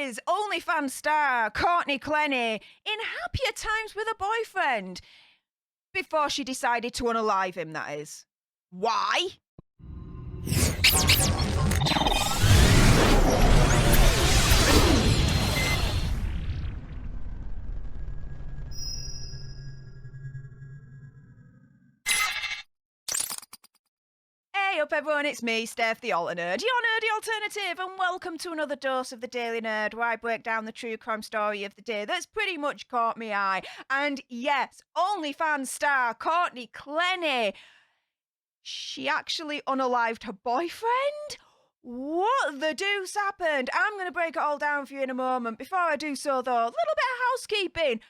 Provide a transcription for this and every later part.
is OnlyFans star Courtney Clenney in happier times with a boyfriend. Before she decided to unalive him, that is. Why? Hey up everyone, it's me, Stef The Alter Nerd, your nerdy alternative, and welcome to another dose of the Daily Nerd, where I break down the true crime story of the day that's pretty much caught me eye. And yes, OnlyFans star Courtney Clenney, she actually unalived her boyfriend? What the deuce happened? I'm going to break it all down for you in a moment. Before I do so though, a little bit of housekeeping.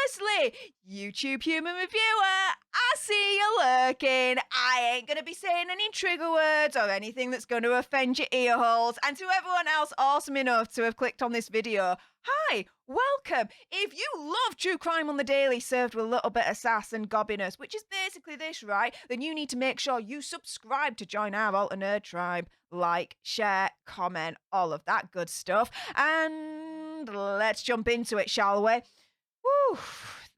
Firstly, YouTube human reviewer, I see you lurking. I ain't going to be saying any trigger words or anything that's going to offend your ear holes. And to everyone else awesome enough to have clicked on this video, hi, welcome. If you love true crime on the daily served with a little bit of sass and gobbiness, which is basically this, right, then you need to make sure you subscribe to join our Alter Nerd tribe. Like, share, comment, all of that good stuff. And let's jump into it, shall we? Whew,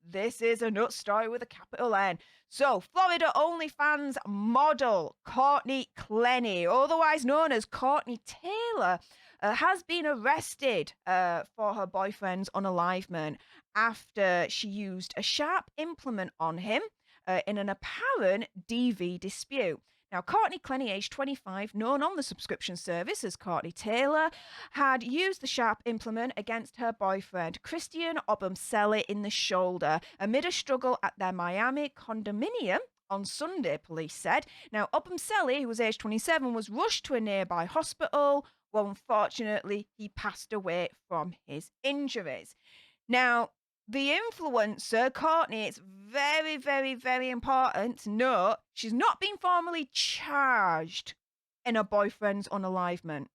this is a nut story with a capital N. So, Florida OnlyFans model Courtney Clenney, otherwise known as Courtney Tailor, has been arrested for her boyfriend's unalivement after she used a sharp implement on him in an apparent DV dispute. Now, Courtney Clenney, aged 25, known on the subscription service as Courtney Tailor, had used the sharp implement against her boyfriend, Christian Obumseli, in the shoulder amid a struggle at their Miami condominium on Sunday, police said. Now, Obumseli, who was aged 27, was rushed to a nearby hospital, where unfortunately he passed away from his injuries. Now, the influencer, Courtney, it's very, very, very important to note she's not been formally charged in her boyfriend's unalivement.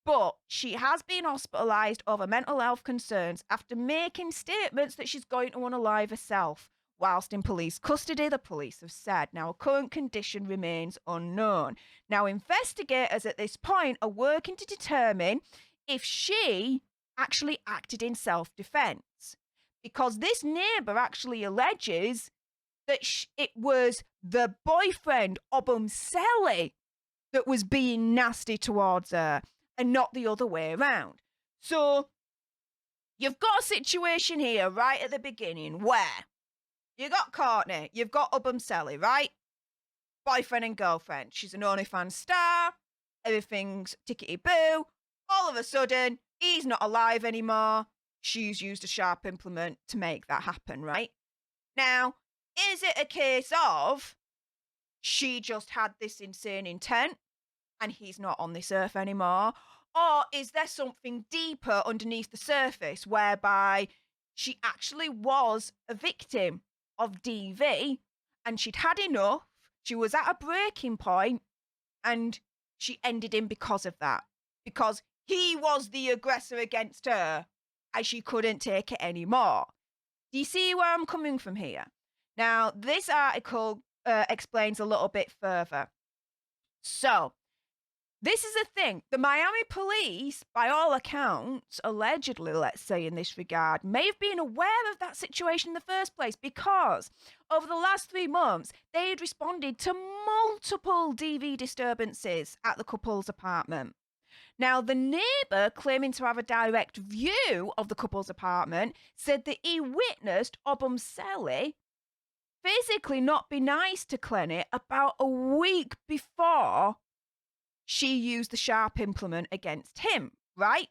But she has been hospitalized over mental health concerns after making statements that she's going to unalive herself whilst in police custody, the police have said. Now, her current condition remains unknown. Now, investigators at this point are working to determine if she actually acted in self-defense, because this neighbor actually alleges that it was the boyfriend, Obumseli, that was being nasty towards her and not the other way around. So you've got a situation here right at the beginning where you got Courtney, you've got Obumseli, right? Boyfriend and girlfriend. She's an OnlyFans star. Everything's tickety-boo. All of a sudden, he's not alive anymore. She's used a sharp implement to make that happen, right? Now, is it a case of she just had this insane intent and he's not on this earth anymore? Or is there something deeper underneath the surface whereby she actually was a victim of DV and she'd had enough, she was at a breaking point, and she ended him because of that? Because he was the aggressor against her and she couldn't take it anymore. Do you see where I'm coming from here? Now, this article explains a little bit further. So, this is a thing. The Miami police, by all accounts, allegedly, let's say in this regard, may have been aware of that situation in the first place, because over the last 3 months, they had responded to multiple DV disturbances at the couple's apartment. Now, the neighbour, claiming to have a direct view of the couple's apartment, said that he witnessed Obumseli physically not be nice to Clenney about a week before she used the sharp implement against him, right?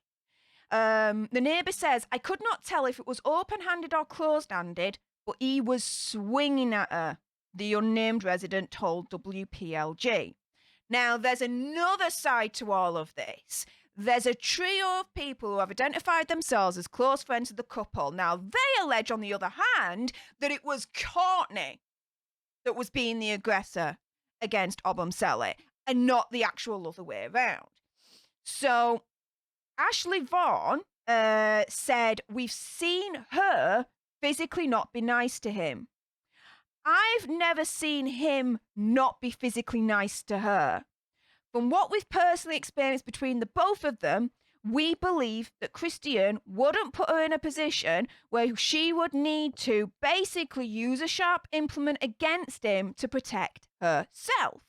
The neighbour says, I could not tell if it was open-handed or closed-handed, but he was swinging at her, the unnamed resident told WPLG. Now, there's another side to all of this. There's a trio of people who have identified themselves as close friends of the couple. Now, they allege, on the other hand, that it was Courtney that was being the aggressor against Obumseli and not the actual other way around. So, Ashley Vaughn said, we've seen her physically not be nice to him. I've never seen him not be physically nice to her. From what we've personally experienced between the both of them, We believe that Christian wouldn't put her in a position where she would need to basically use a sharp implement against him to protect herself.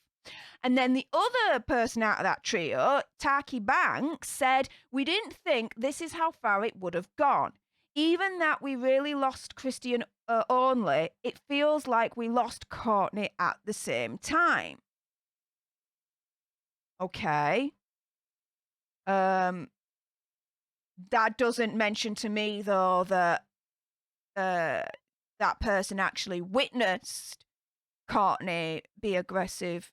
And then the other person out of that trio, Taki Banks, said, we didn't think this is how far it would have gone. Even that we really lost Christian only, it feels like we lost Courtney at the same time. Okay. That doesn't mention to me, though, that that person actually witnessed Courtney be aggressive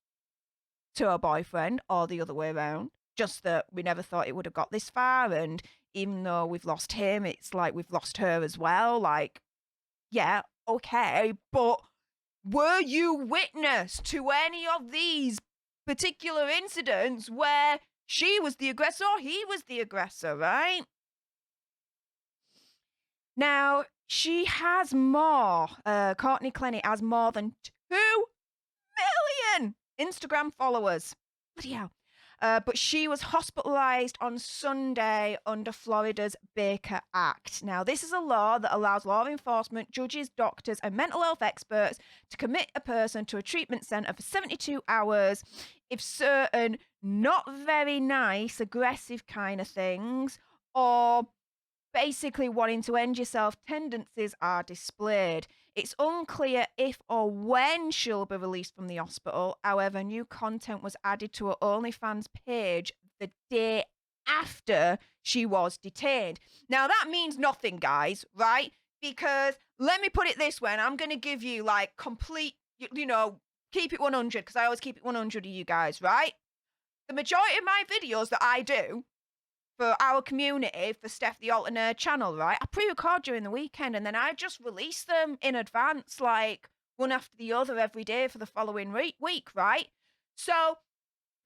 to her boyfriend or the other way around. Just that we never thought it would have got this far, and even though we've lost him, it's like we've lost her as well. Like, yeah, okay, but were you witness to any of these particular incidents where she was the aggressor, he was the aggressor, right? Now, she has more, Courtney Clenney has more than 2 million Instagram followers. Bloody hell. But she was hospitalized on Sunday under Florida's Baker Act. Now, this is a law that allows law enforcement, judges, doctors, and mental health experts to commit a person to a treatment center for 72 hours if certain not very nice, aggressive kind of things, or basically wanting to end yourself tendencies are displayed. It's unclear if or when she'll be released from the hospital. However, new content was added to her OnlyFans page the day after she was detained. Now, that means nothing, guys, right? Because let me put it this way, and I'm going to give you like complete, keep it 100, because I always keep it 100 of you guys, right? The majority of my videos that I do for our community, for Stef The Alter Nerd channel, right? I pre-record during the weekend, and then I just release them in advance, like one after the other every day for the following week, right? So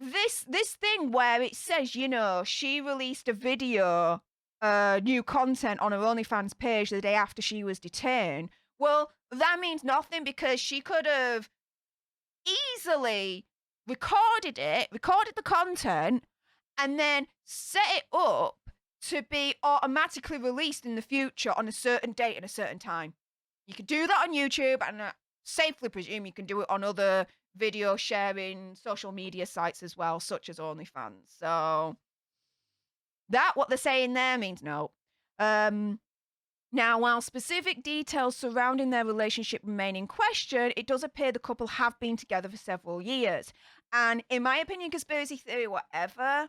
this thing where it says, she released a video, new content on her OnlyFans page the day after she was detained. Well, that means nothing, because she could have easily recorded the content, and then set it up to be automatically released in the future on a certain date and a certain time. You can do that on YouTube, and I safely presume you can do it on other video sharing social media sites as well, such as OnlyFans. So that, what they're saying there, means no. Now, while specific details surrounding their relationship remain in question, it does appear the couple have been together for several years. And in my opinion, conspiracy theory, whatever,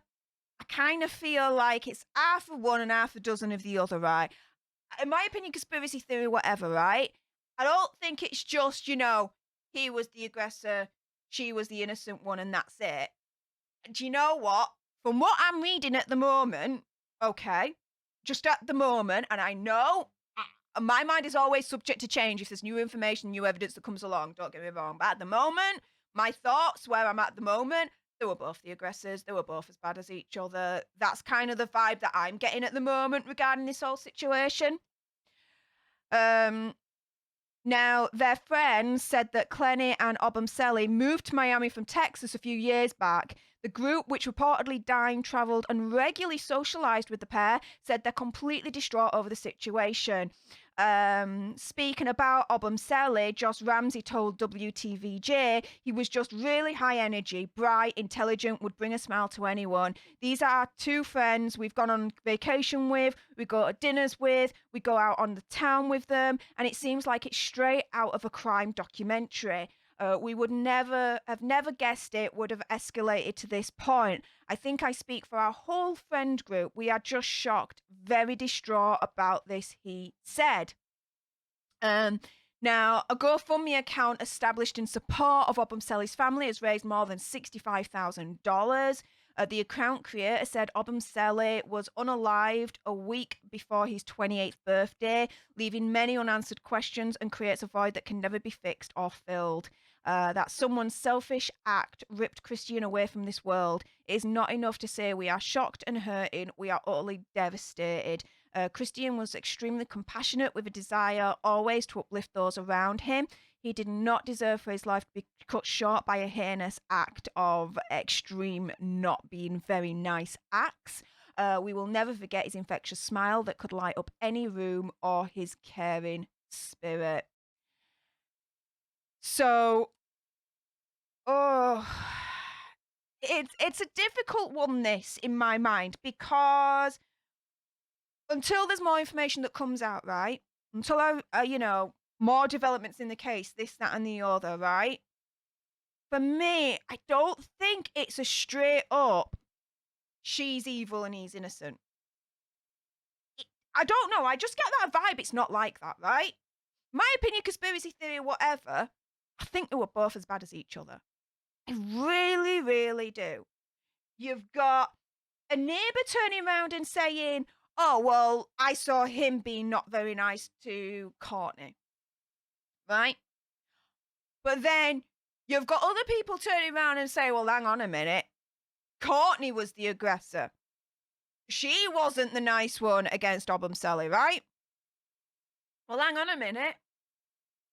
I kind of feel like it's half of one and half a dozen of the other, right? In my opinion, conspiracy theory, whatever, right? I don't think it's just, he was the aggressor, she was the innocent one, and that's it. Do you know what? From what I'm reading at the moment, okay, just at the moment, and I know my mind is always subject to change if there's new information, new evidence that comes along, don't get me wrong, but at the moment, my thoughts, where I'm at the moment, they were both the aggressors. They were both as bad as each other. That's kind of the vibe that I'm getting at the moment regarding this whole situation. Now, their friends said that Clenney and Obumseli moved to Miami from Texas a few years back. The group, which reportedly dined, traveled, and regularly socialized with the pair, said they're completely distraught over the situation. Speaking about Obumseli, Josh Ramsey told WTVJ he was just really high energy, bright, intelligent, would bring a smile to anyone. These are 2 friends we've gone on vacation with, we go to dinners with, we go out on the town with them, and it seems like it's straight out of a crime documentary. We would never guessed it would have escalated to this point. I think I speak for our whole friend group. We are just shocked, very distraught about this, he said. Now, a GoFundMe account established in support of Obumseli's family has raised more than $65,000. The account creator said Obumseli was unalived a week before his 28th birthday, leaving many unanswered questions, and creates a void that can never be fixed or filled. That someone's selfish act ripped Christian away from this world. It is not enough to say we are shocked and hurting. We are utterly devastated. Christian was extremely compassionate, with a desire always to uplift those around him. He did not deserve for his life to be cut short by a heinous act of extreme, not being very nice acts. We will never forget his infectious smile that could light up any room, or his caring spirit. So, oh, it's a difficult one, this, in my mind, because until there's more information that comes out, right? Until more developments in the case, this, that, and the other, right? For me, I don't think it's a straight up, she's evil and he's innocent. I don't know. I just get that vibe. It's not like that, right? My opinion, conspiracy theory, whatever, I think they were both as bad as each other. I really, really do. You've got a neighbour turning around and saying, oh, well, I saw him being not very nice to Courtney, right? But then you've got other people turning around and say, well, hang on a minute. Courtney was the aggressor. She wasn't the nice one against Obumseli, right? Well, hang on a minute.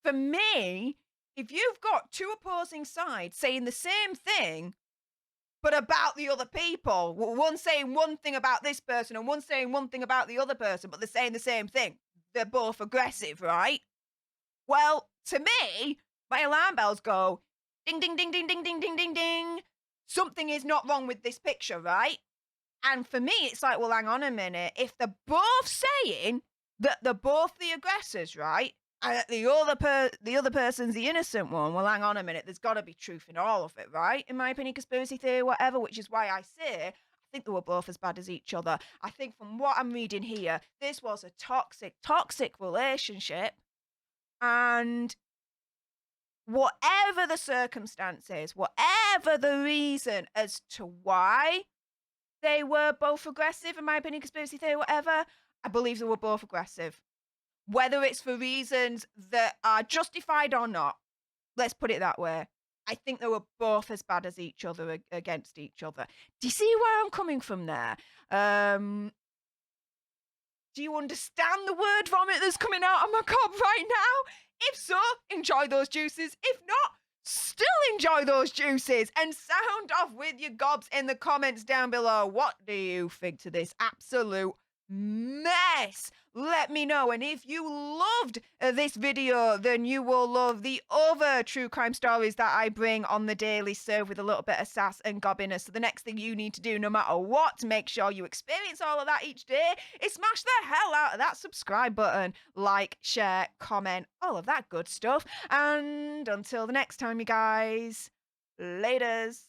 For me, if you've got two opposing sides saying the same thing, but about the other people, one saying one thing about this person and one saying one thing about the other person, but they're saying the same thing, they're both aggressive, right? Well, to me, my alarm bells go ding, ding, ding, ding, ding, ding, ding, ding, ding. Something is not wrong with this picture, right? And for me, it's like, well, hang on a minute. If they're both saying that they're both the aggressors, right? And that the other person's the innocent one, well, hang on a minute. There's got to be truth in all of it, right? In my opinion, conspiracy theory, whatever, which is why I say I think they were both as bad as each other. I think from what I'm reading here, this was a toxic relationship. And whatever the circumstances, whatever the reason as to why they were both aggressive, in my opinion, conspiracy theory, whatever, I believe they were both aggressive. Whether it's for reasons that are justified or not, let's put it that way. I think they were both as bad as each other against each other. Do you see where I'm coming from there? Do you understand the word vomit that's coming out of my cob right now? If so, enjoy those juices. If not, still enjoy those juices and sound off with your gobs in the comments down below. What do you think to this absolute mess? Let me know. And if you loved this video, then you will love the other true crime stories that I bring on the daily, served with a little bit of sass and gobbiness. So the next thing you need to do, no matter what, to make sure you experience all of that each day, is smash the hell out of that subscribe button. Like, share, comment, all of that good stuff. And until the next time, you guys, laters.